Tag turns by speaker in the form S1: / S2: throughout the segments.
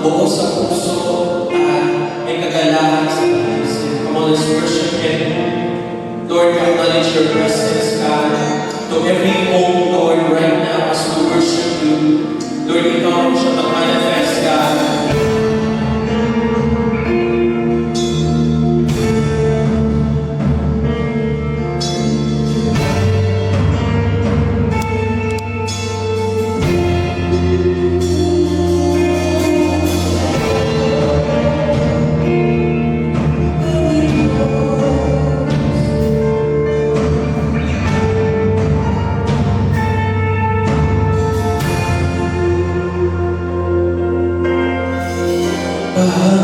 S1: buo sa puso at may kagalahan sa pag-isip. Come on, let's worship Him. Lord, we acknowledge your presence, God, to every home, Lord, right now as we worship you. Lord, ikaw siya mag-manifest, God.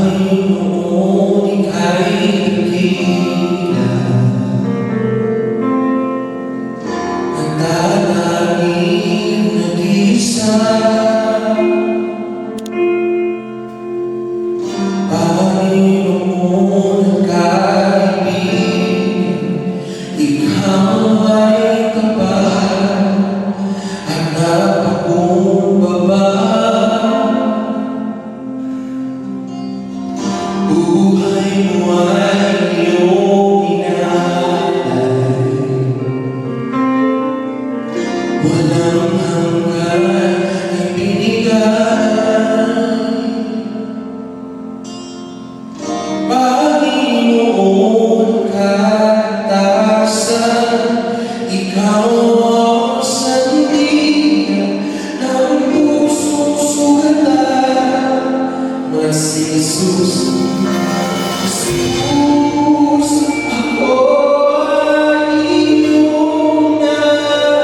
S1: Panginoon, ika'y dakila, nananangin nag-isa. Panginoon, nagkaibigan, ikaw ay tapat at napakumbaba. Buhay mo ay iyong inaalay, walang hanggan ibinigay. Panginoon, kataasan, ikaw ang sandigan ng pusong sugatan. Mas Jesus, Jesus, ako ay iyong nalalaman.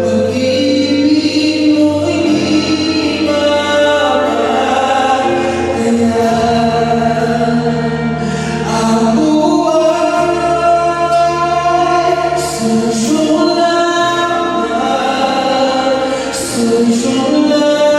S1: Pag-ibig mo'y di mapapatayan. Ako ay sa iyong laman, sa iyong laman.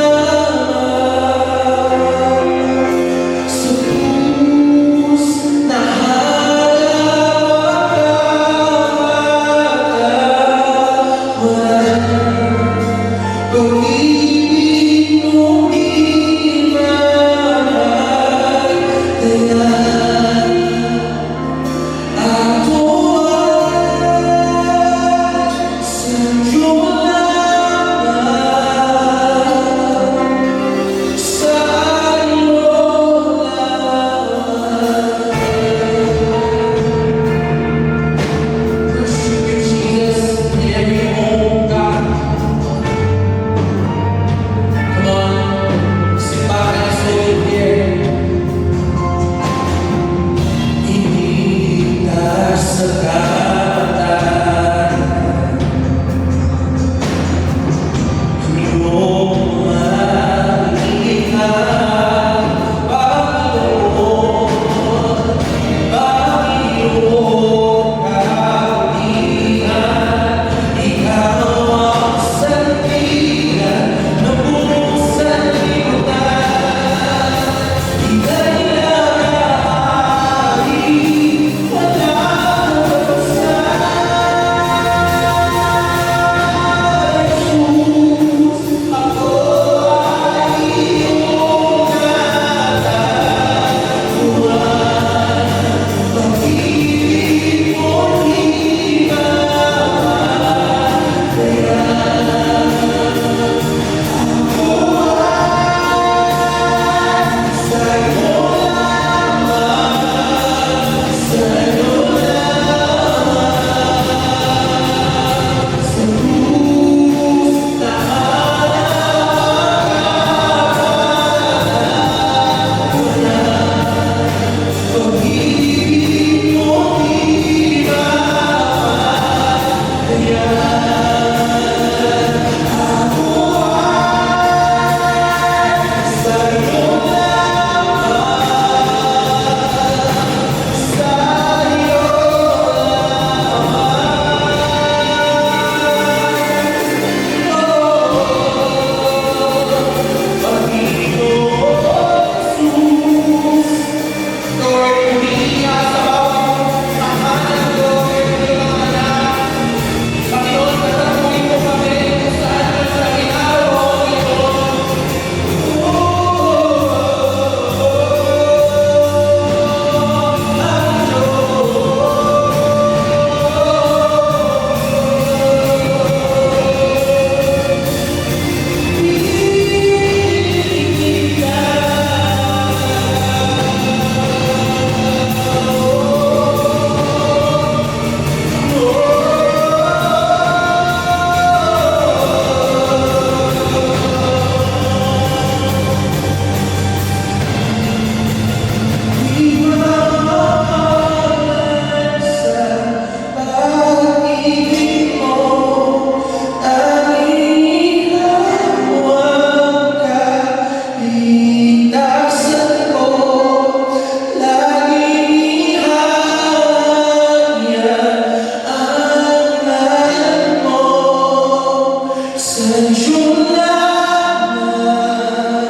S1: iyo lamang,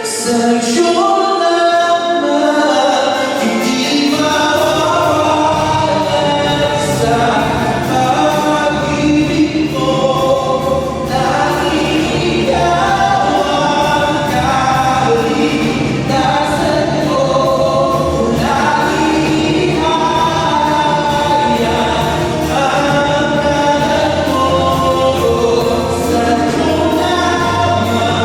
S1: sa iyo lamang, hindi mawawalan sa pag-ibig mo. Lagi ikaw ang kaligtasan ko, lagi ihahayag ang ngalan mo. Sa iyo lamang,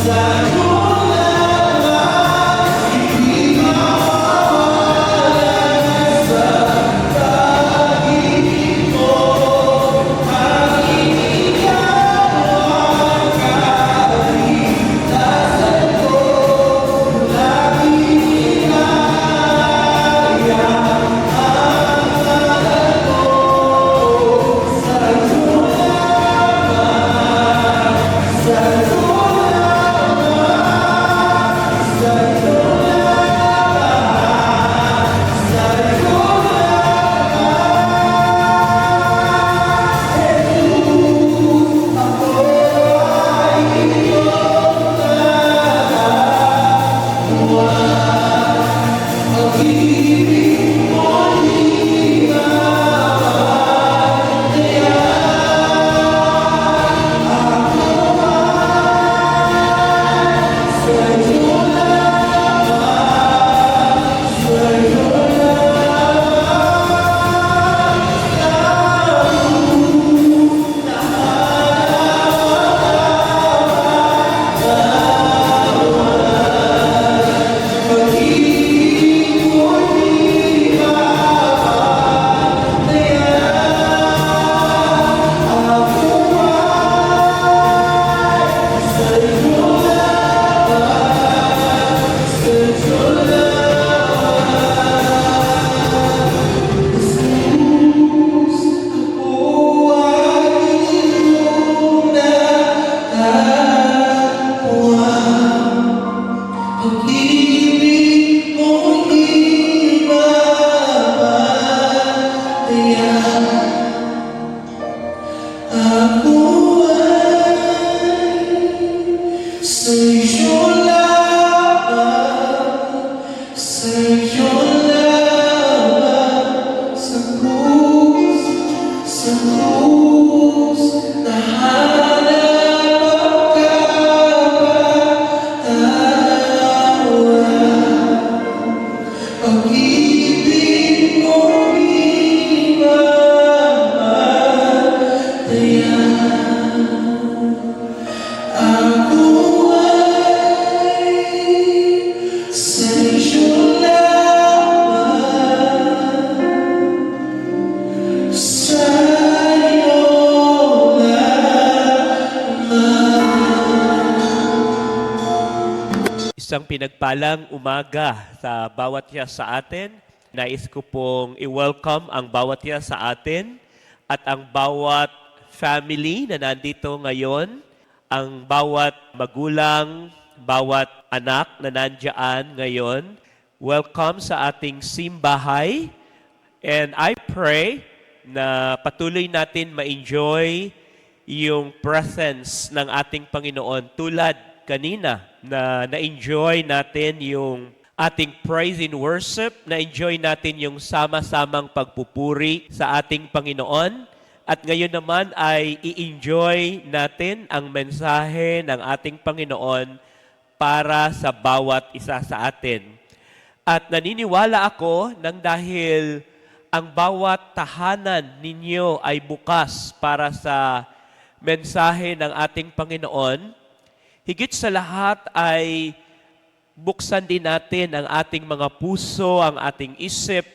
S1: sa iyo lamang, hindi mawawalan sa pag-ibig mo. Hangin ikaw ang kaligtasan ko, lagi ihahayag ang ngalan mo. Sa iyo lamang, sa iyo lamang, sa iyo lamang, sa iyo lamang. Ako ay iyong nagawa, pag-ibig mo'y sa iyo lamang, sa iyo pag-ibig mo'y ako ay sa iyo lamang, sa iyo Jesus, ako ay iyong natatawa. Pag-ibig mo'y mamatayan. Ako ay sa iyo lamang, sa iyo lamang, sa krus, nahanap ang kapatawaran. Pag-ibig mo'y mamatayan. Ako ay sa iyo lamang, sa iyo lamang.
S2: Isang pinagpalang umaga sa bawat isa sa atin. Nais ko pong i-welcome ang bawat isa sa atin at ang bawat family na nandito ngayon, ang bawat magulang, bawat anak na nandyan ngayon. Welcome sa ating simbahay. And I pray na patuloy natin ma-enjoy yung presence ng ating Panginoon tulad kanina na na-enjoy natin yung ating praise and worship, na-enjoy natin yung sama-samang pagpupuri sa ating Panginoon. At ngayon naman ay i-enjoy natin ang mensahe ng ating Panginoon para sa bawat isa sa atin. At naniniwala ako nang dahil ang bawat tahanan ninyo ay bukas para sa mensahe ng ating Panginoon, higit sa lahat ay buksan din natin ang ating mga puso, ang ating isip,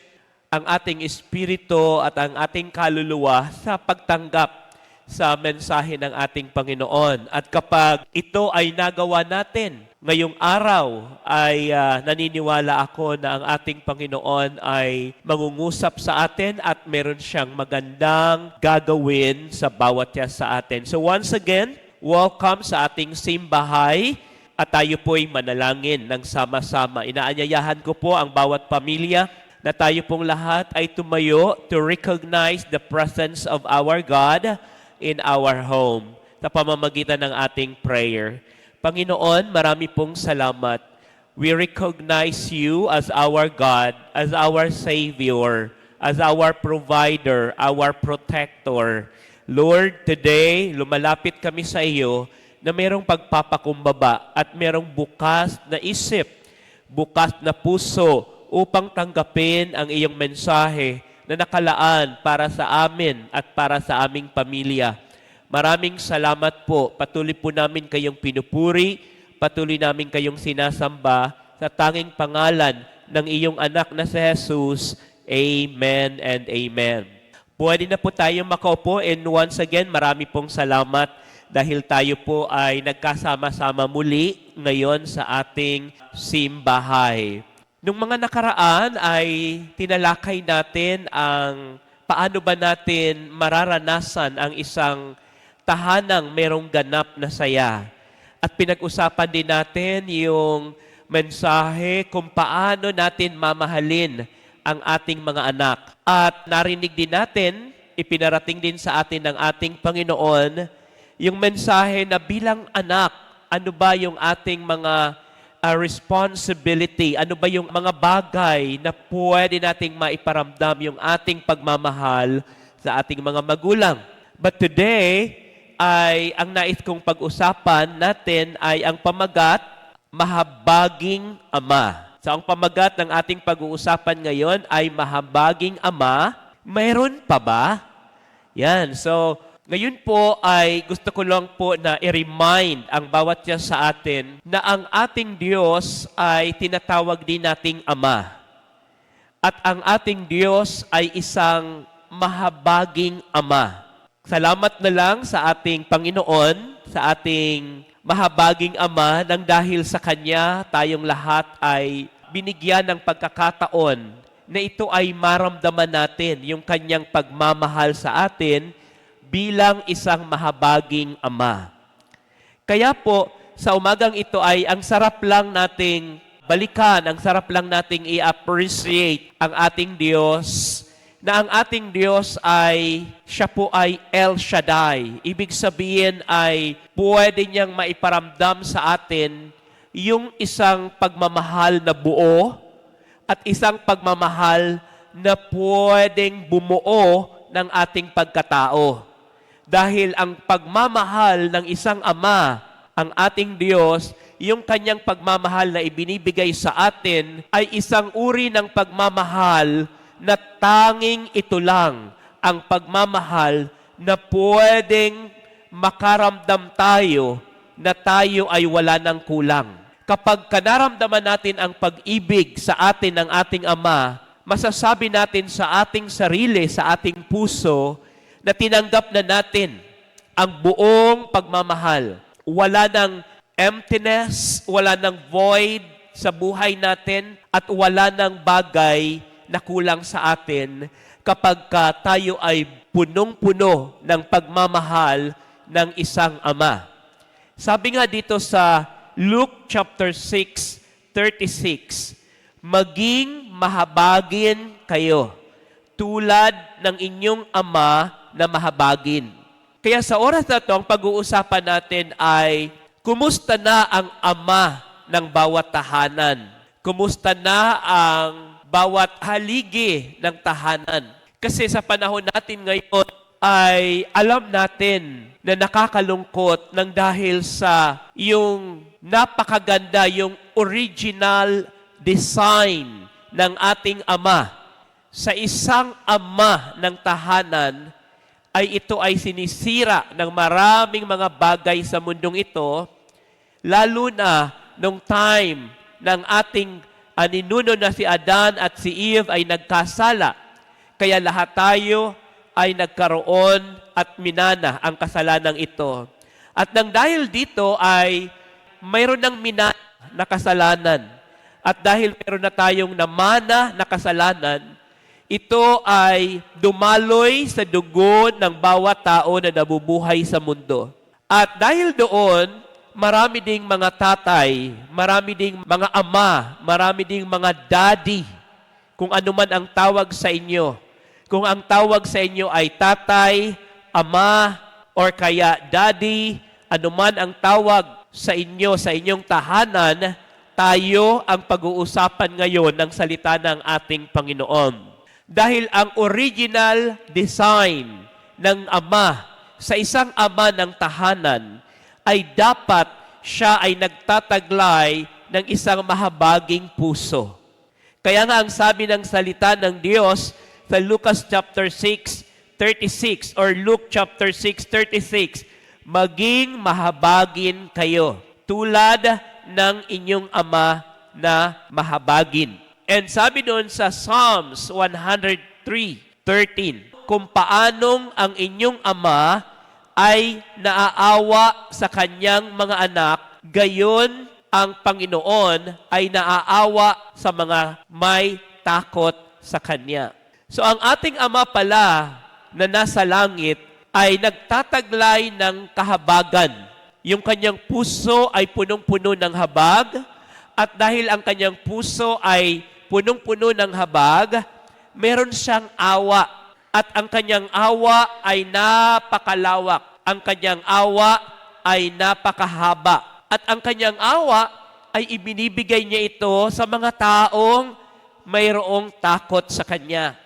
S2: ang ating espiritu at ang ating kaluluwa sa pagtanggap sa mensahe ng ating Panginoon. At kapag ito ay nagawa natin ngayong araw, ay naniniwala ako na ang ating Panginoon ay mangungusap sa atin at meron siyang magandang gagawin sa bawat isa sa atin. So once again, welcome sa ating simbahay at tayo po'y manalangin ng sama-sama. Inaanyayahan ko po ang bawat pamilya na tayo pong lahat ay tumayo to recognize the presence of our God in our home. sa pamamagitan ng ating prayer. Panginoon, marami pong salamat. We recognize you as our God, as our Savior, as our provider, our protector. Lord, today, lumalapit kami sa iyo na mayroong pagpapakumbaba at mayroong bukas na isip, bukas na puso upang tanggapin ang iyong mensahe na nakalaan para sa amin at para sa aming pamilya. Maraming salamat po. Patuloy po namin kayong pinupuri, patuloy namin kayong sinasamba sa tanging pangalan ng iyong anak na si Jesus. Amen and amen. Pwede na po tayo makaupo and once again, marami pong salamat dahil tayo po ay nagkasama-sama muli ngayon sa ating simbahay. Nung mga nakaraan ay tinalakay natin ang paano ba natin mararanasan ang isang tahanang merong ganap na saya. At pinag-usapan din natin yung mensahe kung paano natin mamahalin ang ating mga anak. At narinig din natin, ipinarating din sa atin ng ating Panginoon, yung mensahe na bilang anak, ano ba yung ating mga responsibility, ano ba yung mga bagay na pwede nating maiparamdam yung ating pagmamahal sa ating mga magulang. But today, ay ang nais kong pag-usapan natin ay ang pamagat, mahabaging ama. So ang pamagat ng ating pag-uusapan ngayon ay mahabaging ama. Mayroon pa ba? Yan. So ngayon po ay gusto ko lang po na i-remind ang bawat isa sa atin na ang ating Diyos ay tinatawag din nating ama. At ang ating Diyos ay isang mahabaging ama. Salamat na lang sa ating Panginoon, sa ating mahabaging Ama nang dahil sa Kanya tayong lahat ay binigyan ng pagkakataon na ito ay maramdaman natin yung Kanyang pagmamahal sa atin bilang isang mahabaging Ama. Kaya po, sa umagang ito ay ang sarap lang nating balikan, ang sarap lang nating i-appreciate ang ating Diyos, na ang ating Diyos ay, siya po ay El Shaddai. Ibig sabihin ay pwede niyang maiparamdam sa atin yung isang pagmamahal na buo at isang pagmamahal na pwedeng bumuo ng ating pagkatao. Dahil ang pagmamahal ng isang ama, ang ating Diyos, yung kanyang pagmamahal na ibinibigay sa atin ay isang uri ng pagmamahal na tanging ito lang ang pagmamahal na pwedeng makaramdam tayo na tayo ay wala ng kulang. Kapag kanaramdaman natin ang pag-ibig sa atin ng ating Ama, masasabi natin sa ating sarili, sa ating puso, na tinanggap na natin ang buong pagmamahal. Wala ng emptiness, wala ng void sa buhay natin, at wala ng bagay na kulang sa atin kapag tayo ay punong-puno ng pagmamahal ng isang ama. Sabi nga dito sa Luke chapter 6:36, maging mahabagin kayo tulad ng inyong ama na mahabagin. Kaya sa oras na ito, ang pag-uusapan natin ay kumusta na ang ama ng bawat tahanan? Kumusta na ang bawat haligi ng tahanan? Kasi sa panahon natin ngayon ay alam natin na nakakalungkot nang dahil sa yung napakaganda, yung original design ng ating ama. Sa isang ama ng tahanan ay ito ay sinisira ng maraming mga bagay sa mundong ito, lalo na nung time ng ating ninuno na si Adan at si Eve ay nagkasala. Kaya lahat tayo ay nagkaroon at minana ang kasalanang ito. At nang dahil dito ay mayroon ng minana na kasalanan. At dahil mayroon na tayong namana na kasalanan, ito ay dumaloy sa dugo ng bawat tao na nabubuhay sa mundo. At dahil doon, marami ding mga tatay, marami ding mga ama, marami ding mga daddy, kung ano man ang tawag sa inyo. Kung ang tawag sa inyo ay tatay, ama, or kaya daddy, anuman ang tawag sa inyo, sa inyong tahanan, tayo ang pag-uusapan ngayon ng salita ng ating Panginoon. Dahil ang original design ng Ama sa isang ama ng tahanan ay dapat siya ay nagtataglay ng isang mahabaging puso. Kaya nga ang sabi ng salita ng Diyos sa Lucas chapter 6:36 or Luke chapter 6:36, maging mahabagin kayo tulad ng inyong ama na mahabagin. And sabi doon sa Psalms 103:13, kung paanong ang inyong ama ay naaawa sa kanyang mga anak, gayon ang Panginoon ay naaawa sa mga may takot sa Kanya. So ang ating Ama pala na nasa langit ay nagtataglay ng kahabagan. Yung kanyang puso ay punong-puno ng habag, at dahil ang kanyang puso ay punong-puno ng habag, meron siyang awa. At ang kanyang awa ay napakalawak. Ang kanyang awa ay napakahaba. At ang kanyang awa ay ibinibigay niya ito sa mga taong mayroong takot sa Kanya.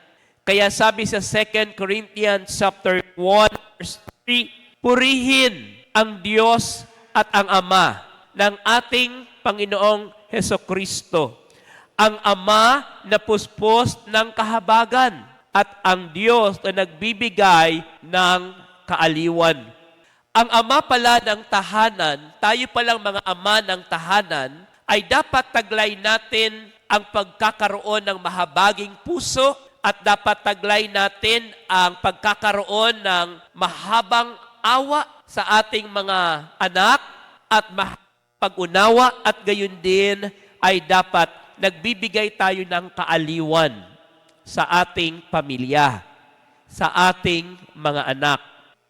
S2: Kaya sabi sa 2 Corinthians chapter 1 verse 3, purihin ang Diyos at ang Ama ng ating Panginoong Hesukristo, ang Ama na puspos ng kahabagan at ang Diyos na nagbibigay ng kaaliwan. Ang ama pala ng tahanan, tayo palang mga ama ng tahanan, ay dapat taglay natin ang pagkakaroon ng mahabaging puso at dapat taglay natin ang pagkakaroon ng mahabang awa sa ating mga anak at pag-unawa, at gayon din ay dapat nagbibigay tayo ng kaaliwan sa ating pamilya, sa ating mga anak.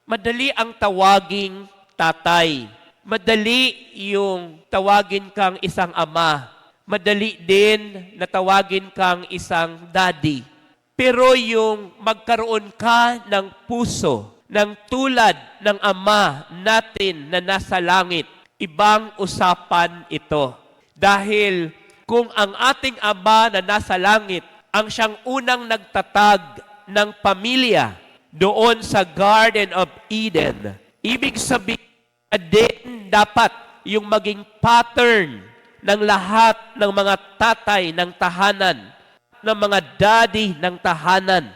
S2: Madali ang tawaging tatay. Madali yung tawagin kang isang ama. Madali din na tawagin kang isang daddy. Pero yung magkaroon ka ng puso, ng tulad ng Ama natin na nasa langit, ibang usapan ito. Dahil kung ang ating Ama na nasa langit ang siyang unang nagtatag ng pamilya doon sa Garden of Eden, ibig sabihin na din dapat yung maging pattern ng lahat ng mga tatay ng tahanan, ng mga daddy ng tahanan,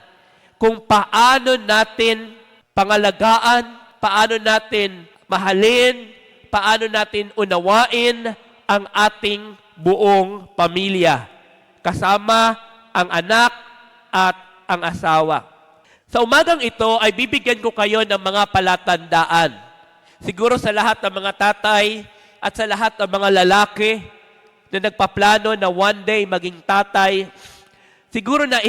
S2: kung paano natin pangalagaan, paano natin mahalin, paano natin unawain ang ating buong pamilya, kasama ang anak at ang asawa. Sa umagang ito ay bibigyan ko kayo ng mga palatandaan. Siguro sa lahat ng mga tatay at sa lahat ng mga lalaki na nagpaplano na one day maging tatay, siguro na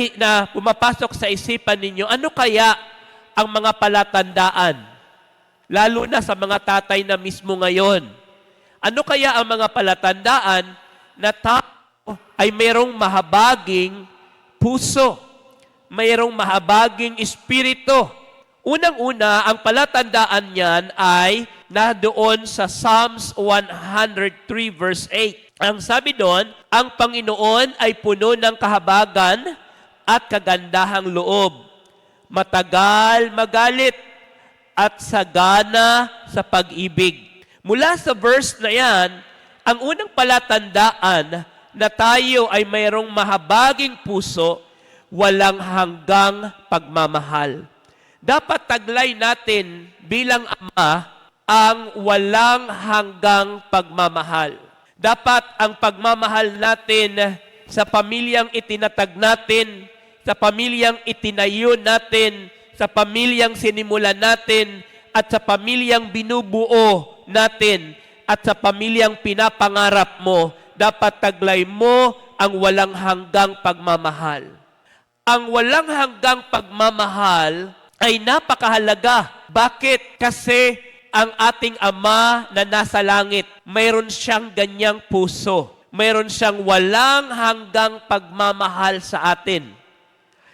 S2: pumapasok sa isipan ninyo, ano kaya ang mga palatandaan? Lalo na sa mga tatay na mismo ngayon. Ano kaya ang mga palatandaan na tao ay mayroong mahabaging puso, mayroong mahabaging espiritu? Unang-una, ang palatandaan niyan ay doon sa Psalms 103 verse 8. Ang sabi doon, ang Panginoon ay puno ng kahabagan at kagandahang loob, matagal magalit at sagana sa pag-ibig. Mula sa verse na yan, ang unang palatandaan na tayo ay mayroong mahabaging puso, walang hanggang pagmamahal. Dapat taglay natin bilang ama ang walang hanggang pagmamahal. Dapat ang pagmamahal natin sa pamilyang itinatag natin, sa pamilyang itinayo natin, sa pamilyang sinimulan natin, at sa pamilyang binubuo natin, at sa pamilyang pinapangarap mo, dapat taglay mo ang walang hanggang pagmamahal. Ang walang hanggang pagmamahal ay napakahalaga. Bakit? Kasi ang ating Ama na nasa langit, mayroon siyang ganyang puso. Mayroon siyang walang hanggang pagmamahal sa atin.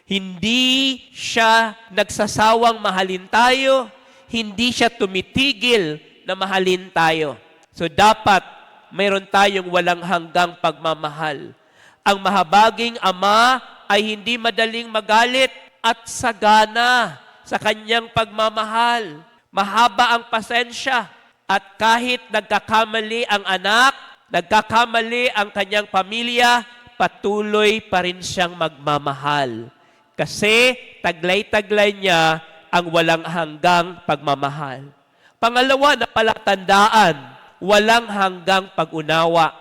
S2: Hindi siya nagsasawang mahalin tayo. hindi siya tumitigil na mahalin tayo. So dapat mayroon tayong walang hanggang pagmamahal. Ang mahabaging Ama ay hindi madaling magalit at sagana sa kanyang pagmamahal. Mahaba ang pasensya at kahit nagkakamali ang anak, nagkakamali ang kanyang pamilya, patuloy pa rin siyang magmamahal. Kasi taglay-taglay niya ang walang hanggang pagmamahal. Pangalawa na palatandaan, walang hanggang pag-unawa.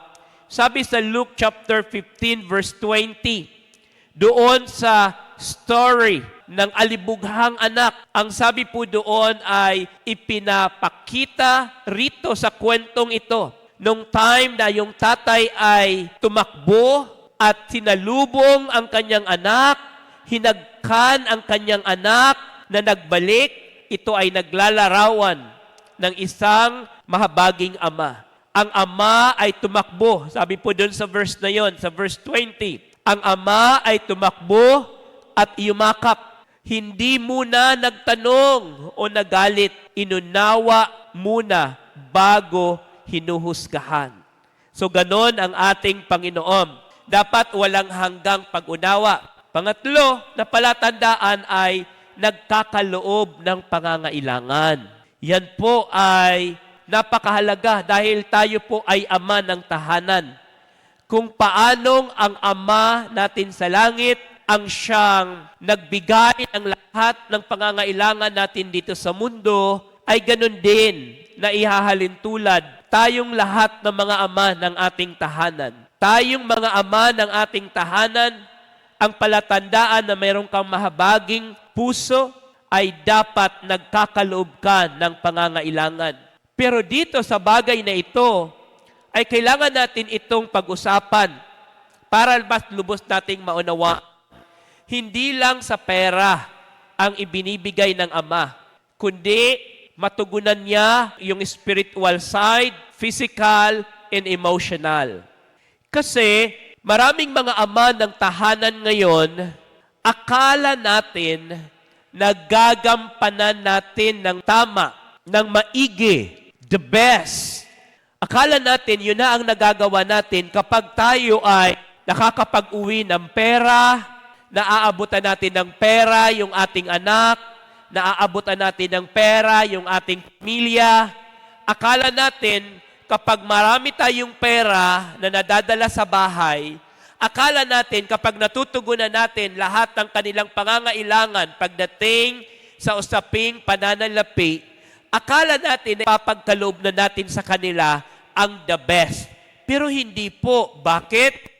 S2: Sabi sa Luke chapter 15 verse 20, doon sa story ng alibughang anak, ang sabi po doon ay ipinapakita rito sa kwentong ito. Nung time na yung tatay ay tumakbo at sinalubong ang kanyang anak, hinagkan ang kanyang anak na nagbalik, ito ay naglalarawan ng isang mahabaging ama. Ang ama ay tumakbo. Sabi po doon sa verse na yon, sa verse 20. Ang ama ay tumakbo at yumakap. Hindi muna nagtanong o nagalit. Inunawa muna bago hinuhusgahan. So ganon ang ating Panginoon. Dapat walang hanggang pag-unawa. Pangatlo na palatandaan ay nagkakaloob ng pangangailangan. Yan po ay napakahalaga dahil tayo po ay ama ng tahanan. Kung paanong ang Ama natin sa langit ang siyang nagbigay ng lahat ng pangangailangan natin dito sa mundo, ay ganun din na ihahalin tulad tayong lahat ng mga ama ng ating tahanan. Tayong mga ama ng ating tahanan, ang palatandaan na mayroon kang mahabaging puso ay dapat nagkakaloob ka ng pangangailangan. Pero dito sa bagay na ito, ay kailangan natin itong pag-usapan para mas lubos nating maunawa. Hindi lang sa pera ang ibinibigay ng Ama, kundi matugunan niya yung spiritual side, physical, and emotional. Kasi maraming mga ama ng tahanan ngayon, akala natin nagagampanan natin ng tama, ng maigi, the best. Akala natin yun na ang nagagawa natin kapag tayo ay nakakapag-uwi ng pera, naaabutan natin ng pera yung ating anak, naaabutan natin ng pera yung ating pamilya. Akala natin kapag marami tayong pera na nadadala sa bahay, akala natin kapag natutugunan natin lahat ng kanilang pangangailangan pagdating sa usaping pananalapi, akala natin na papagkaloob na natin sa kanila ang the best. Pero hindi po. Bakit?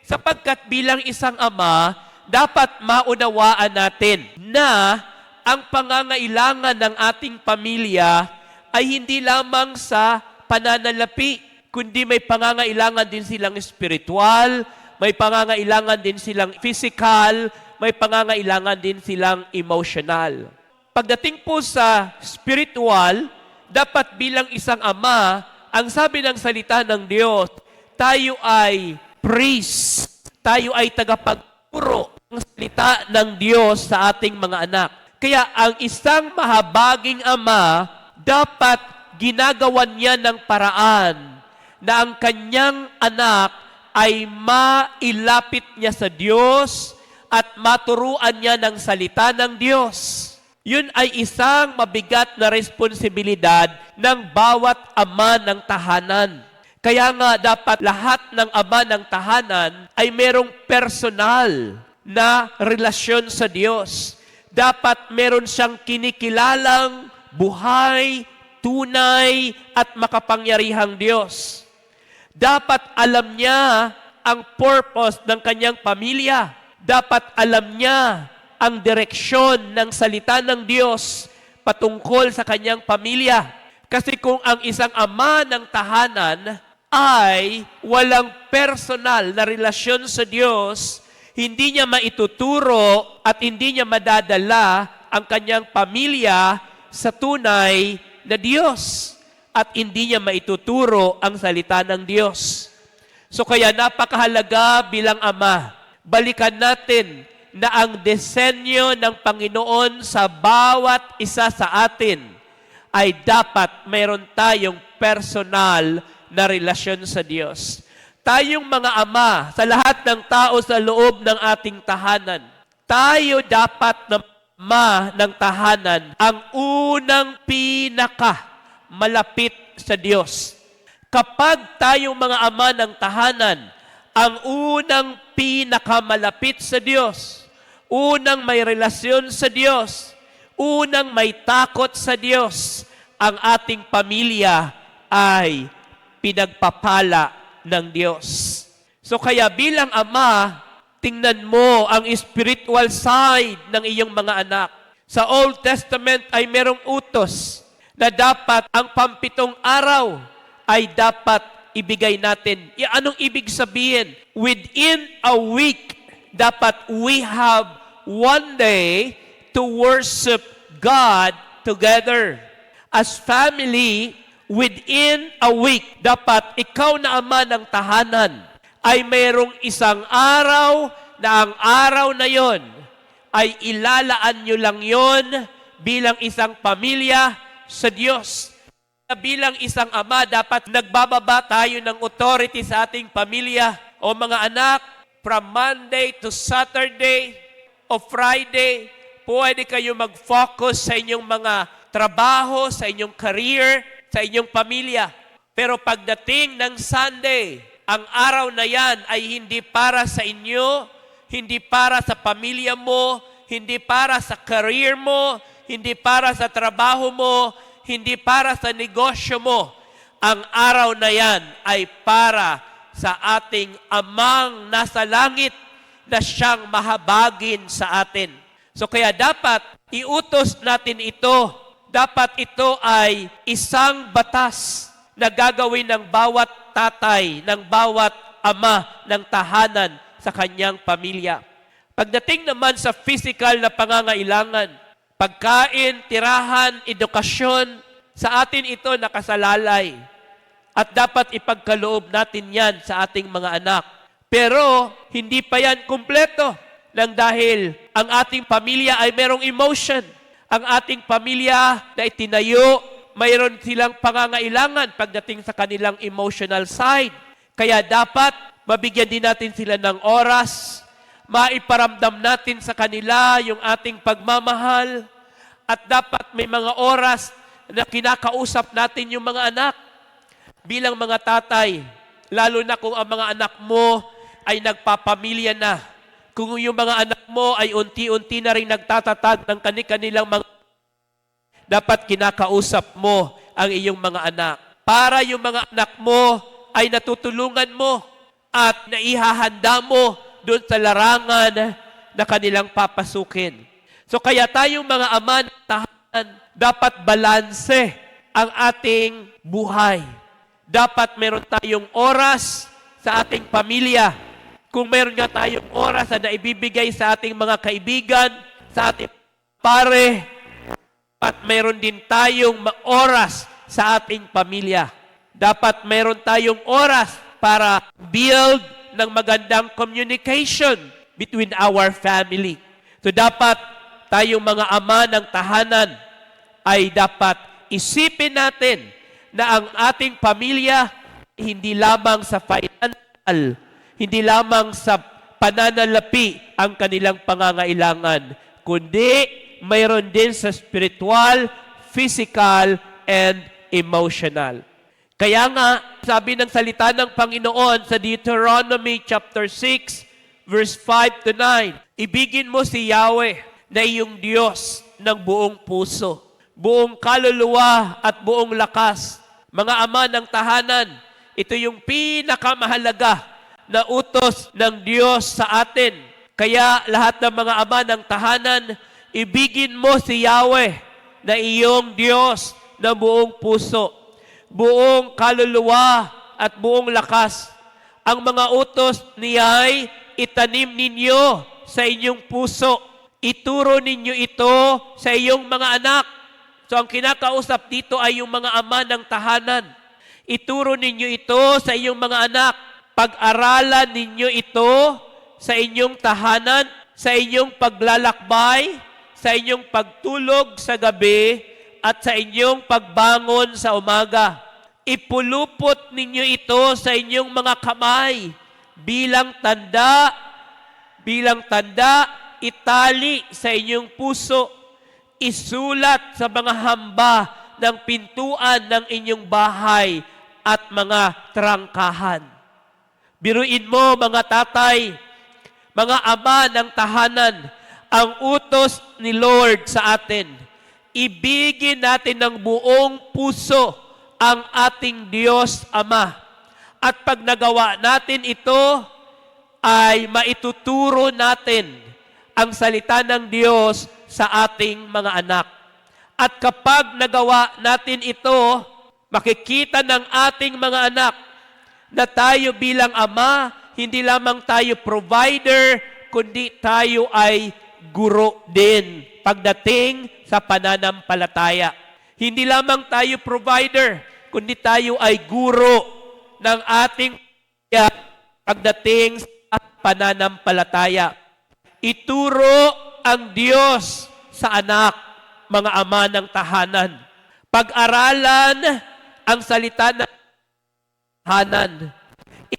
S2: Sapagkat bilang isang ama, dapat maunawaan natin na ang pangangailangan ng ating pamilya ay hindi lamang sa pananalapi, kundi may pangangailangan din silang spiritual, may pangangailangan din silang physical, may pangangailangan din silang emotional. Pagdating po sa spiritual, dapat bilang isang ama, ang sabi ng salita ng Diyos, tayo ay priest, tayo ay tagapagturo ng salita ng Diyos sa ating mga anak. Kaya ang isang mahabaging ama, dapat ginagawan niya ng paraan na ang kanyang anak ay mailapit niya sa Diyos at maturuan niya ng salita ng Diyos. Yun ay isang mabigat na responsibilidad ng bawat ama ng tahanan. Kaya nga dapat lahat ng ama ng tahanan ay merong personal na relasyon sa Diyos. Dapat meron siyang kinikilalang buhay, tunay at makapangyarihang Diyos. Dapat alam niya ang purpose ng kanyang pamilya. Dapat alam niya ang direksyon ng salita ng Diyos patungkol sa kanyang pamilya. Kasi kung ang isang ama ng tahanan ay walang personal na relasyon sa Diyos, hindi niya maituturo at hindi niya madadala ang kanyang pamilya sa tunay na Diyos at hindi niya maituturo ang salita ng Diyos. So kaya napakahalaga bilang ama, balikan natin na ang disenyo ng Panginoon sa bawat isa sa atin ay dapat mayroon tayong personal na relasyon sa Diyos. Tayong mga ama, sa lahat ng tao sa loob ng ating tahanan, tayo dapat na ama ng tahanan ang unang malapit sa Diyos. Kapag tayong mga ama ng tahanan, ang unang malapit sa Diyos, unang may relasyon sa Diyos, unang may takot sa Diyos, ang ating pamilya ay pinagpapala ng Diyos. So kaya bilang ama, tingnan mo ang spiritual side ng iyong mga anak. Sa Old Testament ay merong utos na dapat ang pampitong araw ay dapat ibigay natin. Anong ibig sabihin? Within a week, dapat we have one day to worship God together. As family, within a week, dapat ikaw na ama ng tahanan ay mayroong isang araw na ang araw na yon ay ilalaan nyo lang yon bilang isang pamilya sa Diyos. Bilang isang ama, dapat nagbababa tayo ng authority sa ating pamilya o mga anak from Monday to Saturday o Friday. Pwede kayo mag-focus sa inyong mga trabaho, sa inyong career, sa inyong pamilya. Pero pagdating ng Sunday, ang araw na yan ay hindi para sa inyo, hindi para sa pamilya mo, hindi para sa career mo, hindi para sa trabaho mo, hindi para sa negosyo mo. Ang araw na yan ay para sa ating amang nasa langit na siyang mahabagin sa atin. So kaya dapat iutos natin ito. Dapat ito ay isang batas na gagawin ng bawat tatay, ng bawat ama ng tahanan sa kanyang pamilya. Pagdating naman sa physical na pangangailangan, pagkain, tirahan, edukasyon, sa atin ito nakasalalay. At dapat ipagkaloob natin yan sa ating mga anak. Pero hindi pa yan kumpleto nang dahil ang ating pamilya ay merong emotion. Ang ating pamilya na itinayo, mayroon silang pangangailangan pagdating sa kanilang emotional side. Kaya dapat mabigyan din natin sila ng oras, maiparamdam natin sa kanila yung ating pagmamahal, at dapat may mga oras na kinakausap natin yung mga anak. Bilang mga tatay, lalo na kung ang mga anak mo ay nagpapamilya na, kung yung mga anak mo ay unti-unti na rin nagtatatag ng kanilang mga, dapat kinakausap mo ang iyong mga anak. Para yung mga anak mo ay natutulungan mo at naihahanda mo doon sa larangan na kanilang papasukin. So kaya tayong mga ama ng tahanan, dapat balanse ang ating buhay. Dapat meron tayong oras sa ating pamilya. Kung meron nga tayong oras na ibibigay sa ating mga kaibigan, sa ating pare, at meron din tayong oras sa ating pamilya. Dapat meron tayong oras para build ng magandang communication between our family. So dapat tayong mga ama ng tahanan ay dapat isipin natin na ang ating pamilya hindi lamang sa financial, hindi lamang sa pananalapi ang kanilang pangangailangan, kundi mayroon din sa spiritual, physical, and emotional. Kaya nga, sabi ng salita ng Panginoon sa Deuteronomy chapter 6, verse 5 to 9, ibigin mo si Yahweh na iyong Diyos ng buong puso, buong kaluluwa at buong lakas. Mga ama ng tahanan, ito yung pinakamahalaga na utos ng Diyos sa atin. Kaya lahat ng mga ama ng tahanan, ibigin mo si Yahweh na iyong Diyos na buong puso, buong kaluluwa at buong lakas. Ang mga utos niya ay itanim ninyo sa inyong puso. Ituro ninyo ito sa iyong mga anak. So ang kinakausap dito ay yung mga ama ng tahanan. Ituro ninyo ito sa iyong mga anak. Pag-aralan ninyo ito sa inyong tahanan, sa inyong paglalakbay, sa inyong pagtulog sa gabi, at sa inyong pagbangon sa umaga. Ipulupot ninyo ito sa inyong mga kamay bilang tanda, itali sa inyong puso, isulat sa mga hamba ng pintuan ng inyong bahay at mga trangkahan. Biruin mo mga tatay, mga ama ng tahanan, ang utos ni Lord sa atin. Ibigin natin ng buong puso ang ating Diyos Ama. At pag nagawa natin ito, ay maituturo natin ang salita ng Diyos sa ating mga anak. At kapag nagawa natin ito, makikita ng ating mga anak na tayo bilang ama, hindi lamang tayo provider, kundi tayo ay guro din pagdating sa pananampalataya. Hindi lamang tayo provider, kundi tayo ay guro ng ating pagdating sa pananampalataya. Ituro ang Diyos sa anak, mga ama ng tahanan. Pag-aralan ang salita ng tahanan.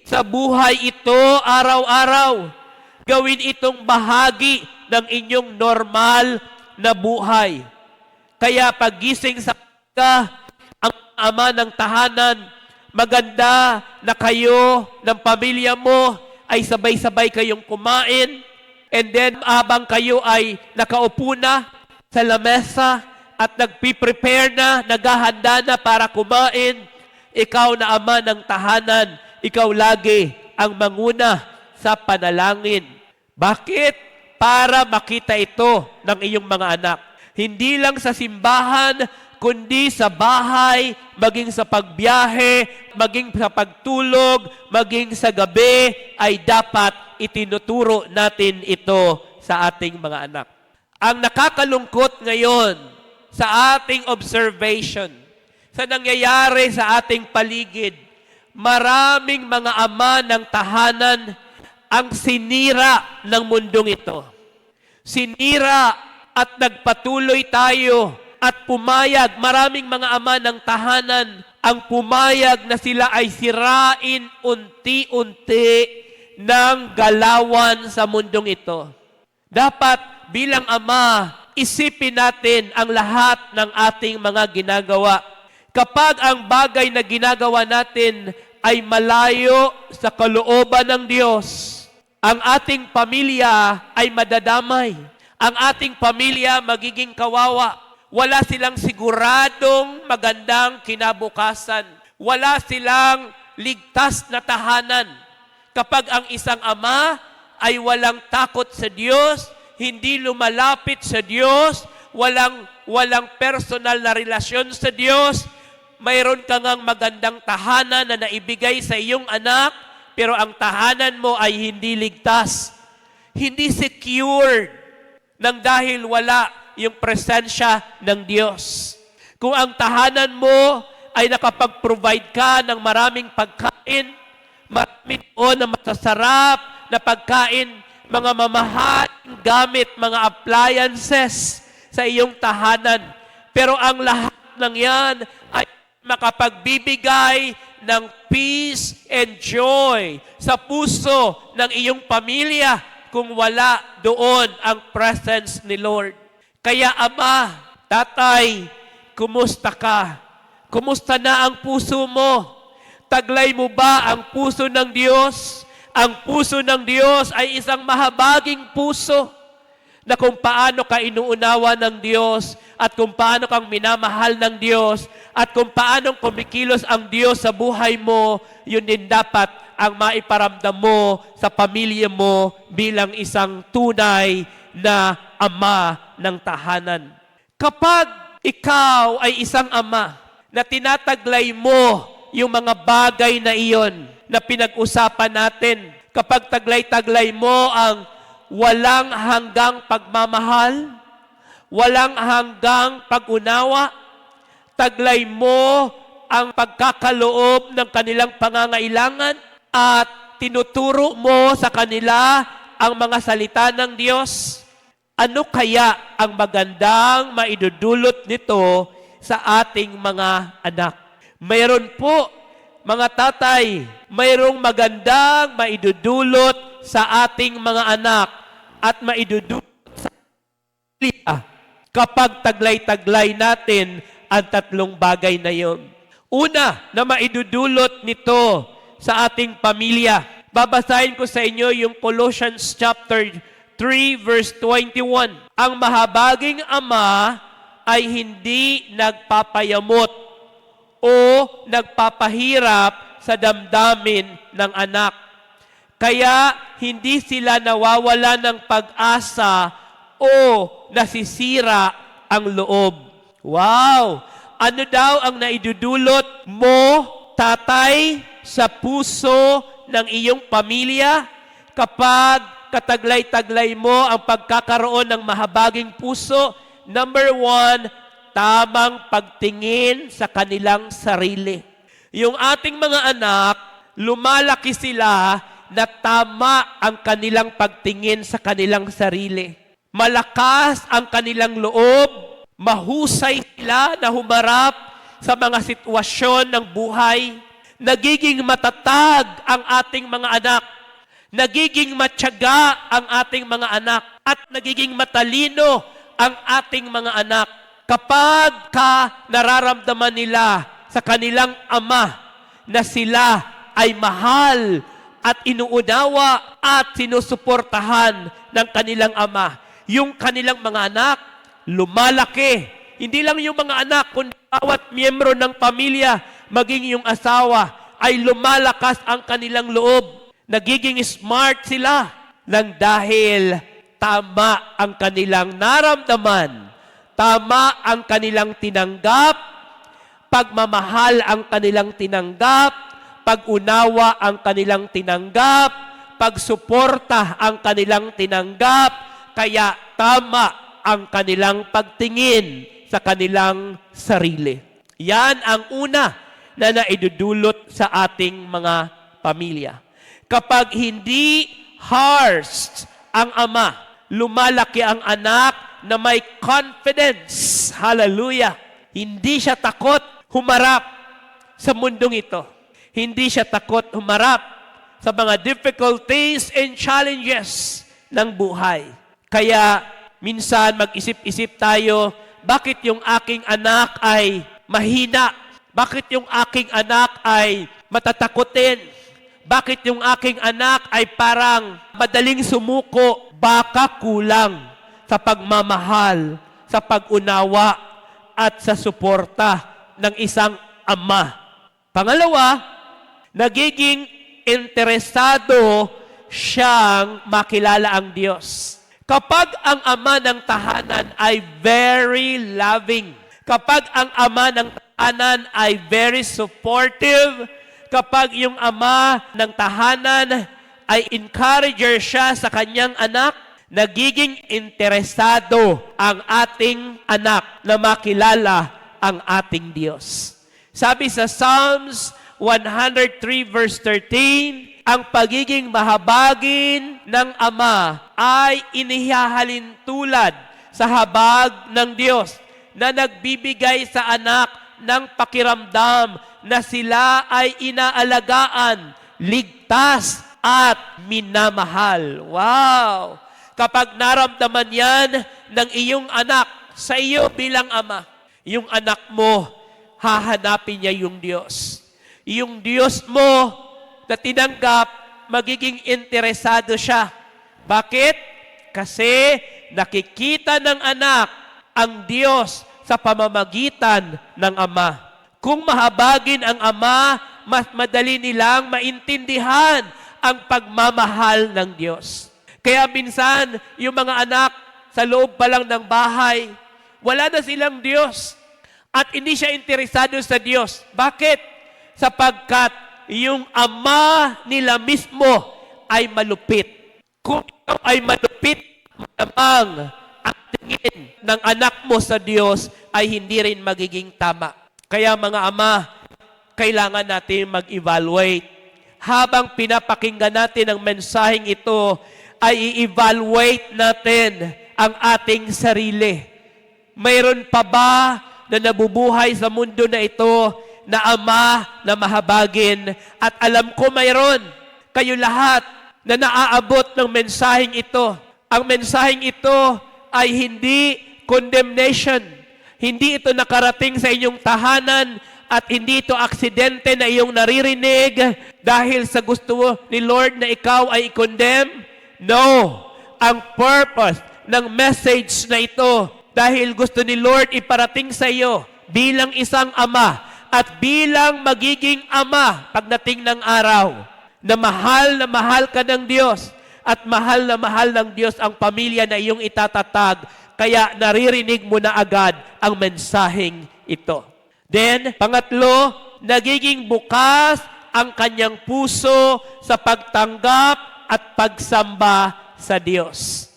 S2: Sa buhay ito, araw-araw, gawin itong bahagi ng inyong normal na buhay. Kaya pagising sa ang ama ng tahanan, maganda na kayo ng pamilya mo ay sabay-sabay kayong kumain, and then habang kayo ay nakaupo na sa lamesa at nagpiprepare na, naghahanda na para kumain, ikaw na ama ng tahanan, ikaw lagi ang manguna sa panalangin. Bakit? Para makita ito ng iyong mga anak. Hindi lang sa simbahan, kundi sa bahay, maging sa pagbiyahe, maging sa pagtulog, maging sa gabi, ay dapat itinuturo natin ito sa ating mga anak. Ang nakakalungkot ngayon sa ating observation, sa nangyayari sa ating paligid, maraming mga ama ng tahanan ang sinira ng mundong ito. Sinira at nagpatuloy tayo at pumayag, maraming mga ama ng tahanan ang pumayag na sila ay sirain unti-unti ng galawan sa mundong ito. Dapat bilang ama, isipin natin ang lahat ng ating mga ginagawa. Kapag ang bagay na ginagawa natin ay malayo sa kalooban ng Diyos, ang ating pamilya ay madadamay. Ang ating pamilya magiging kawawa. Wala silang siguradong magandang kinabukasan. Wala silang ligtas na tahanan. Kapag ang isang ama ay walang takot sa Diyos, hindi lumalapit sa Diyos, walang personal na relasyon sa Diyos, mayroon ka ngang magandang tahanan na naibigay sa iyong anak, pero ang tahanan mo ay hindi ligtas. Hindi secured nang dahil wala yung presensya ng Diyos. Kung ang tahanan mo ay nakapag-provide ka ng maraming pagkain, maraming na masasarap na pagkain, mga mamahaling gamit, mga appliances sa iyong tahanan. Pero ang lahat ng yan ay makapagbibigay ng peace and joy sa puso ng iyong pamilya kung wala doon ang presence ni Lord. Kaya ama, tatay, kumusta ka? Kumusta na ang puso mo? Taglay mo ba ang puso ng Diyos? Ang puso ng Diyos ay isang mahabaging puso na kung paano ka inuunawa ng Diyos at kung paano kang minamahal ng Diyos at kung paano kumikilos ang Diyos sa buhay mo, yun din dapat ang maiparamdam mo sa pamilya mo bilang isang tunay na ama ng tahanan. Kapag ikaw ay isang ama na tinataglay mo yung mga bagay na iyon na pinag-usapan natin, kapag taglay-taglay mo ang walang hanggang pagmamahal, walang hanggang pag-unawa, taglay mo ang pagkakaloob ng kanilang pangangailangan at tinuturo mo sa kanila ang mga salita ng Diyos, ano kaya ang magandang maidudulot nito sa ating mga anak. Mayroon po, mga tatay, mayroong magandang maidudulot sa ating mga anak at maidudulot sa pamilya kapag taglay-taglay natin ang tatlong bagay na yon. Una na maidudulot nito sa ating pamilya. Babasahin ko sa inyo yung Colossians chapter 3 verse 21. Ang mahabaging ama ay hindi nagpapayamot o nagpapahirap sa damdamin ng anak. Kaya hindi sila nawawala ng pag-asa o nasisira ang loob. Wow! Ano daw ang naidudulot mo, tatay, sa puso ng iyong pamilya kapag kataglay-taglay mo ang pagkakaroon ng mahabaging puso? Number 1, tamang pagtingin sa kanilang sarili. Yung ating mga anak, lumalaki sila na tama ang kanilang pagtingin sa kanilang sarili. Malakas ang kanilang loob, mahusay sila na humarap sa mga sitwasyon ng buhay. Nagiging matatag ang ating mga anak. Nagiging matyaga ang ating mga anak. At nagiging matalino ang ating mga anak. Kapag nararamdaman nila sa kanilang ama na sila ay mahal at inuunawa at sinusuportahan ng kanilang ama, yung kanilang mga anak lumalaki. Hindi lang yung mga anak, kundi bawat miyembro ng pamilya, maging yung asawa, ay lumalakas ang kanilang loob. Nagiging smart sila nang dahil tama ang kanilang naramdaman, tama ang kanilang tinanggap, pagmamahal ang kanilang tinanggap, pag-unawa ang kanilang tinanggap, pagsuporta ang kanilang tinanggap, kaya tama ang kanilang pagtingin sa kanilang sarili. Yan ang una na naidudulot sa ating mga pamilya. Kapag hindi harsh ang ama, lumalaki ang anak na may confidence. Hallelujah! Hindi siya takot humarap sa mundong ito. Hindi siya takot humarap sa mga difficulties and challenges ng buhay. Kaya minsan mag-isip-isip tayo, bakit yung aking anak ay mahina? Bakit yung aking anak ay matatakotin? Bakit yung aking anak ay parang madaling sumuko? Baka kulang sa pagmamahal, sa pag-unawa, at sa suporta ng isang ama. Pangalawa, nagiging interesado siyang makilala ang Diyos. Kapag ang ama ng tahanan ay very loving, kapag ang ama ng tahanan ay very supportive, kapag yung ama ng tahanan ay encourager siya sa kanyang anak, nagiging interesado ang ating anak na makilala ang ating Diyos. Sabi sa Psalms 103 verse 13, ang pagiging mahabagin ng ama ay inihahalin tulad sa habag ng Diyos na nagbibigay sa anak ng pakiramdam na sila ay inaalagaan, ligtas at minamahal. Wow! Kapag naramdaman yan ng iyong anak sa iyo bilang ama, yung anak mo, hahanapin niya yung Diyos. Yung Diyos mo na tinanggap, magiging interesado siya. Bakit? Kasi nakikita ng anak ang Diyos sa pamamagitan ng ama. Kung mahabagin ang ama, mas madali nilang maintindihan ang pagmamahal ng Diyos. Kaya minsan, yung mga anak sa loob pa lang ng bahay, wala na silang Diyos. At hindi siya interesado sa Diyos. Bakit? Sapagkat yung ama nila mismo ay malupit. Kung ikaw ay malupit, malamang ang tingin ng anak mo sa Diyos ay hindi rin magiging tama. Kaya mga ama, kailangan natin mag-evaluate. Habang pinapakinggan natin ang mensaheng ito, ay i-evaluate natin ang ating sarili. Mayroon pa ba na nabubuhay sa mundo na ito, na Ama na mahabagin. At alam ko mayroon kayo lahat na naaabot ng mensaheng ito. Ang mensaheng ito ay hindi condemnation. Hindi ito nakarating sa inyong tahanan at hindi ito aksidente na iyong naririnig dahil sa gusto ni Lord na ikaw ay i-condemn. No. Ang purpose ng message na ito dahil gusto ni Lord iparating sa iyo bilang isang ama at bilang magiging ama pagdating ng araw na mahal ka ng Diyos at mahal ng Diyos ang pamilya na iyong itatatag. Kaya naririnig mo na agad ang mensaheng ito. Then, pangatlo, nagiging bukas ang kanyang puso sa pagtanggap at pagsamba sa Diyos.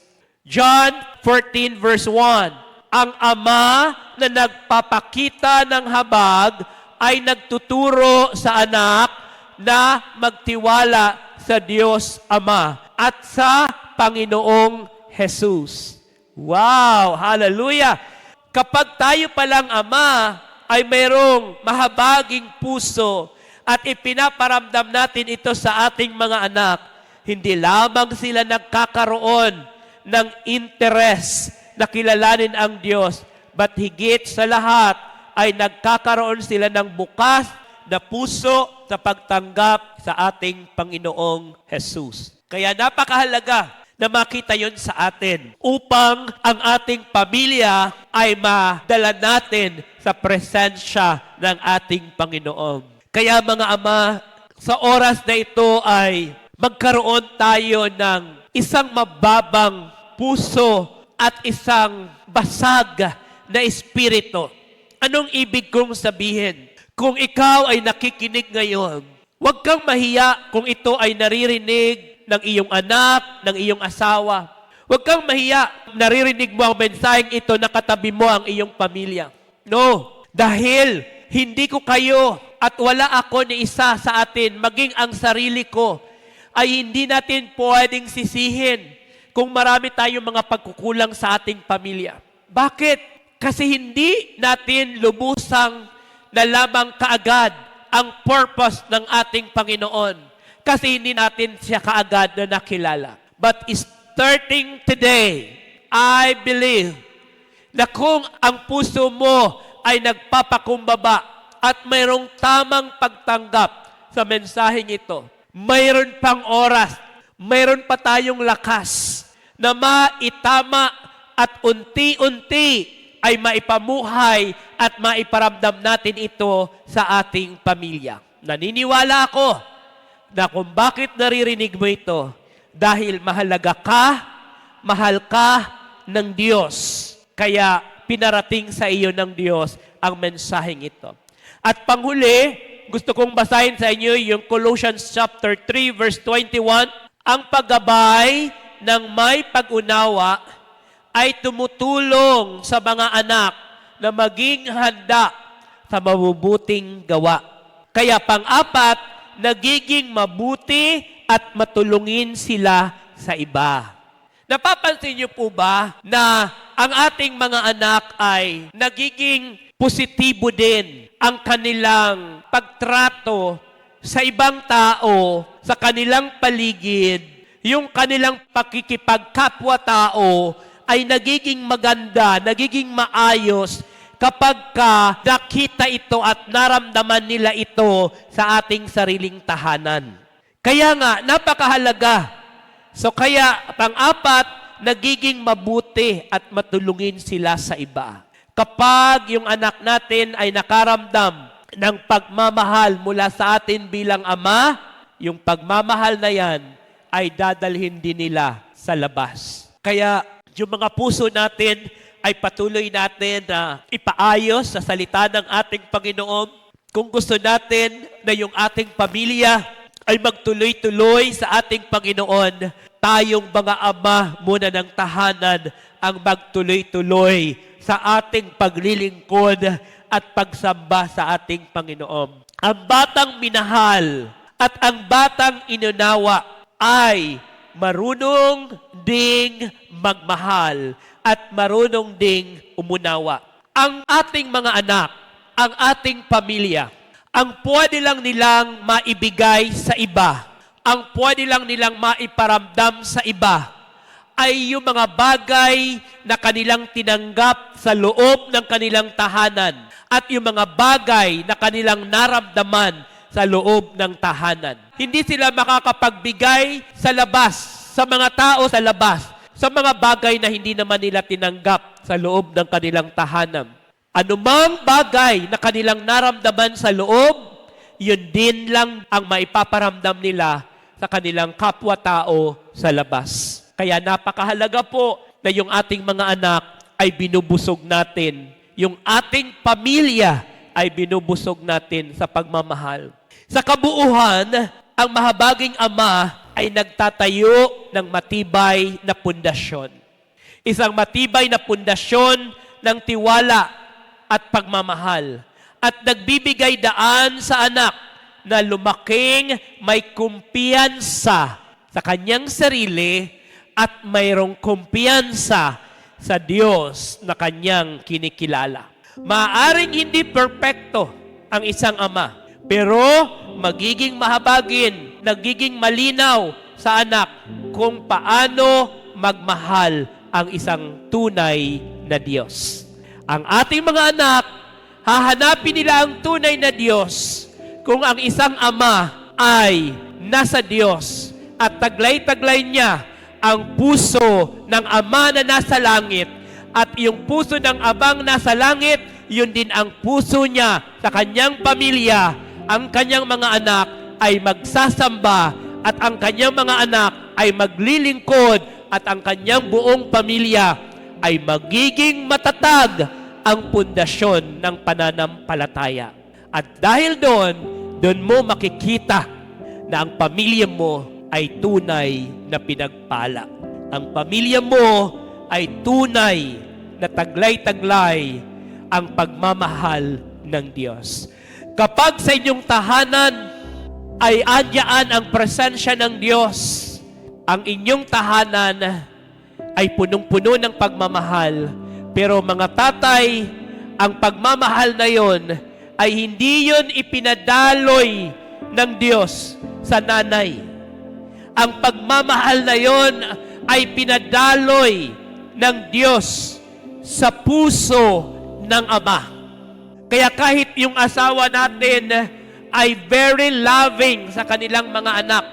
S2: John 14 verse 1, ang ama na nagpapakita ng habag ay nagtuturo sa anak na magtiwala sa Diyos Ama at sa Panginoong Jesus. Wow! Hallelujah! Kapag tayo palang ama ay mayroong mahabaging puso at ipinaparamdam natin ito sa ating mga anak, hindi lamang sila nagkakaroon ng interest na kilalanin ang Diyos, but higit sa lahat ay nagkakaroon sila ng bukas na puso sa pagtanggap sa ating Panginoong Jesus. Kaya napakahalaga na makita yon sa atin upang ang ating pamilya ay madala natin sa presensya ng ating Panginoon. Kaya mga ama, sa oras na ito ay magkaroon tayo ng isang mababang puso at isang basag na espiritu. Anong ibig kong sabihin? Kung ikaw ay nakikinig ngayon, huwag kang mahiya kung ito ay naririnig ng iyong anak, ng iyong asawa. Huwag kang mahiya, naririnig mo ang mensaheng ito, nakatabi mo ang iyong pamilya. No, dahil hindi ko kayo at wala ako ni isa sa atin, maging ang sarili ko, ay hindi natin pwedeng sisihin kung marami tayong mga pagkukulang sa ating pamilya. Bakit? Kasi hindi natin lubusang nalaman kaagad ang purpose ng ating Panginoon. Kasi hindi natin siya kaagad na nakilala. But starting today, I believe na kung ang puso mo ay nagpapakumbaba at mayroong tamang pagtanggap sa mensaheng ito, mayroon pang oras, mayroon pa tayong lakas na maitama at unti-unti ay maipamuhay at maiparamdam natin ito sa ating pamilya. Naniniwala ako na kung bakit naririnig mo ito, dahil mahalaga ka, mahal ka ng Diyos. Kaya pinarating sa iyo ng Diyos ang mensaheng ito. At panghuli, gusto kong basahin sa inyo yung Colossians chapter 3 verse 21. Ang paggabay ng may pag-unawa ay tumutulong sa mga anak na maging handa sa mabubuting gawa. Kaya pang-apat, nagiging mabuti at matulungin sila sa iba. Napapansin niyo po ba na ang ating mga anak ay nagiging positibo din ang kanilang pagtrato sa ibang tao, sa kanilang paligid, yung kanilang pakikipagkapwa-tao ay nagiging maganda, nagiging maayos kapag ka nakita ito at naramdaman nila ito sa ating sariling tahanan. Kaya nga, napakahalaga. So kaya, pang-apat, nagiging mabuti at matulungin sila sa iba. Kapag yung anak natin ay nakaramdam ng pagmamahal mula sa atin bilang ama, yung pagmamahal na yan ay dadalhin din nila sa labas. Kaya yung mga puso natin ay patuloy natin na ipaayos sa salita ng ating Panginoon. Kung gusto natin na yung ating pamilya ay magtuloy-tuloy sa ating Panginoon, tayong mga ama muna ng tahanan ang magtuloy-tuloy sa ating paglilingkod at pagsamba sa ating Panginoon. Ang batang minahal at ang batang inunawa ay marunong ding magmahal at marunong ding umunawa. ang ating mga anak, ang ating pamilya, ang pwede lang nilang maibigay sa iba, ang pwede lang nilang maiparamdam sa iba, ay yung mga bagay na kanilang tinanggap sa loob ng kanilang tahanan at yung mga bagay na kanilang naramdaman sa loob ng tahanan. Hindi sila makakapagbigay sa labas, sa mga tao sa labas, sa mga bagay na hindi naman nila tinanggap sa loob ng kanilang tahanan. Anumang bagay na kanilang naramdaman sa loob, yun din lang ang maipaparamdam nila sa kanilang kapwa-tao sa labas. Kaya napakahalaga po na yung ating mga anak ay binubusog natin. Yung ating pamilya ay binubusog natin sa pagmamahal. Sa kabuuhan, ang mahabaging Ama ay nagtatayo ng matibay na pundasyon. Isang matibay na pundasyon ng tiwala at pagmamahal. At nagbibigay daan sa anak na lumaking may kumpiyansa sa kanyang sarili at mayroong kumpiyansa sa Diyos na kanyang kinikilala. Maaring hindi perpekto ang isang ama, pero magiging mahabagin, nagiging malinaw sa anak kung paano magmahal ang isang tunay na Diyos. Ang ating mga anak, hahanapin nila ang tunay na Diyos kung ang isang ama ay nasa Diyos at taglay-taglay niya ang puso ng ama na nasa langit at yung puso ng abang nasa langit, yun din ang puso niya sa kanyang pamilya. Ang kanyang mga anak ay magsasamba at ang kanyang mga anak ay maglilingkod at ang kanyang buong pamilya ay magiging matatag ang pundasyon ng pananampalataya. At dahil doon mo makikita na ang pamilya mo ay tunay na pinagpala. Ang pamilya mo ay tunay na taglay-taglay ang pagmamahal ng Diyos. Kapag sa inyong tahanan ay andyan ang presensya ng Diyos, ang inyong tahanan ay punong-puno ng pagmamahal. Pero mga tatay, ang pagmamahal na yon ay hindi yon ipinadaloy ng Diyos sa nanay. Ang pagmamahal na yon ay pinadaloy ng Diyos sa puso ng Ama. Kaya kahit yung asawa natin ay very loving sa kanilang mga anak,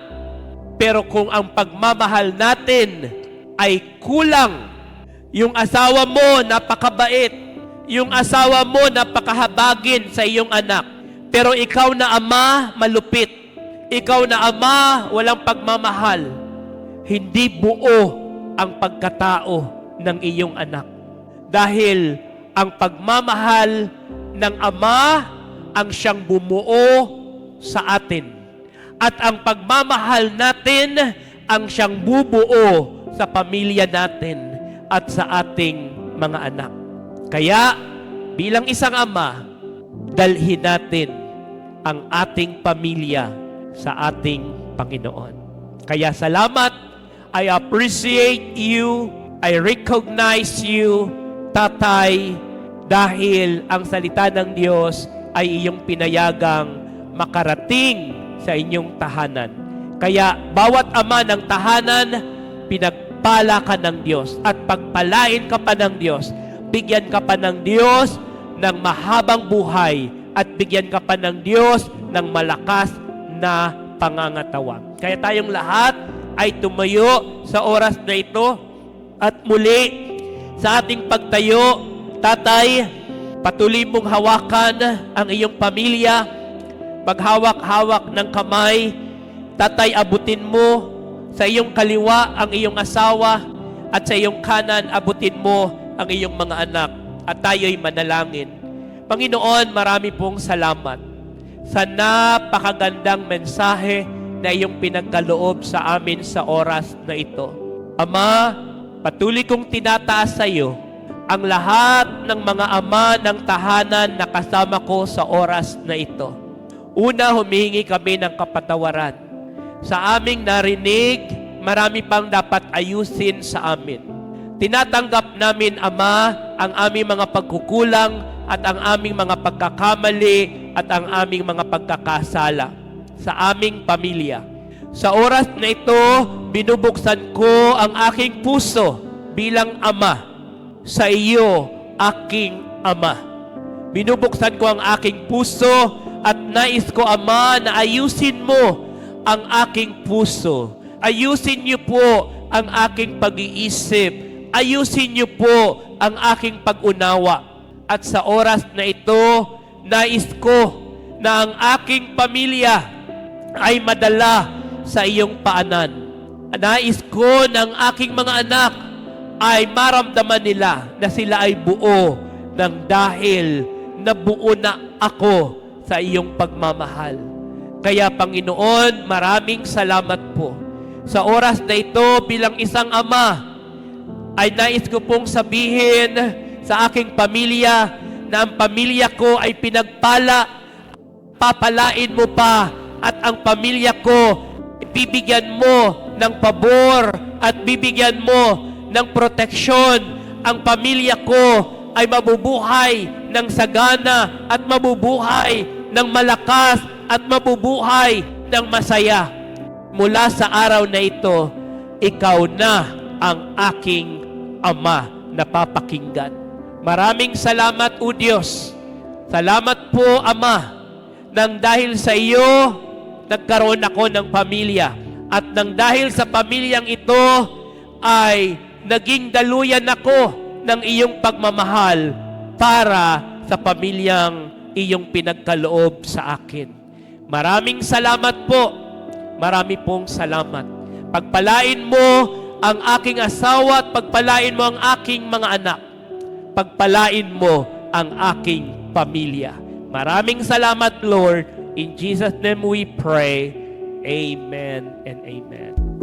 S2: pero kung ang pagmamahal natin ay kulang, yung asawa mo napakabait, yung asawa mo napakahabagin sa iyong anak, pero ikaw na ama malupit, ikaw na ama walang pagmamahal, hindi buo ang pagkatao ng iyong anak. Dahil ang pagmamahal ng ama ang siyang bumuo sa atin. At ang pagmamahal natin ang siyang bubuo sa pamilya natin at sa ating mga anak. Kaya, bilang isang ama, dalhin natin ang ating pamilya sa ating Panginoon. Kaya salamat, I appreciate you, I recognize you, Tatay, dahil ang salita ng Diyos ay iyong pinayagang makarating sa inyong tahanan. Kaya, bawat ama ng tahanan, pinagpala ka ng Diyos at pagpalain ka pa ng Diyos. Bigyan ka pa ng Diyos ng mahabang buhay at bigyan ka pa ng Diyos ng malakas na pangangatawan. Kaya tayong lahat ay tumayo sa oras na ito at muli sa ating pagtayo, Tatay, patuloy mong hawakan ang iyong pamilya, maghawak-hawak ng kamay. Tatay, abutin mo sa iyong kaliwa ang iyong asawa at sa iyong kanan abutin mo ang iyong mga anak at tayo'y manalangin. Panginoon, marami pong salamat sa napakagandang mensahe na iyong pinagkaloob sa amin sa oras na ito. Ama, patuloy kong tinataas sa iyo ang lahat ng mga ama ng tahanan na kasama ko sa oras na ito. Una, humihingi kami ng kapatawaran. Sa aming narinig, marami pang dapat ayusin sa amin. Tinatanggap namin, Ama, ang aming mga pagkukulang at ang aming mga pagkakamali at ang aming mga pagkakasala sa aming pamilya. Sa oras na ito, binubuksan ko ang aking puso bilang ama sa iyo, aking Ama. Binubuksan ko ang aking puso at nais ko, Ama, na ayusin mo ang aking puso. Ayusin niyo po ang aking pag-iisip. Ayusin niyo po ang aking pag-unawa. At sa oras na ito, nais ko na ang aking pamilya ay madala sa iyong paanan. Nais ko na ang aking mga anak ay maramdaman nila na sila ay buo ng dahil na buo na ako sa iyong pagmamahal. Kaya Panginoon, maraming salamat po. Sa oras na ito bilang isang ama, ay nais ko pong sabihin sa aking pamilya na ang pamilya ko ay pinagpala, papalain mo pa at ang pamilya ko bibigyan mo ng pabor at bibigyan mo ng proteksyon. Ang pamilya ko ay mabubuhay ng sagana at mabubuhay ng malakas at mabubuhay ng masaya. Mula sa araw na ito, ikaw na ang aking Ama na papakinggan. Maraming salamat, O Diyos. Salamat po, Ama, nang dahil sa iyo, nagkaroon ako ng pamilya. At nang dahil sa pamilyang ito, ay naging daluyan ako ng iyong pagmamahal para sa pamilyang iyong pinagkaloob sa akin. Maraming salamat po. Marami pong salamat. Pagpalain mo ang aking asawa at pagpalain mo ang aking mga anak. Pagpalain mo ang aking pamilya. Maraming salamat, Lord. In Jesus' name we pray. Amen and amen.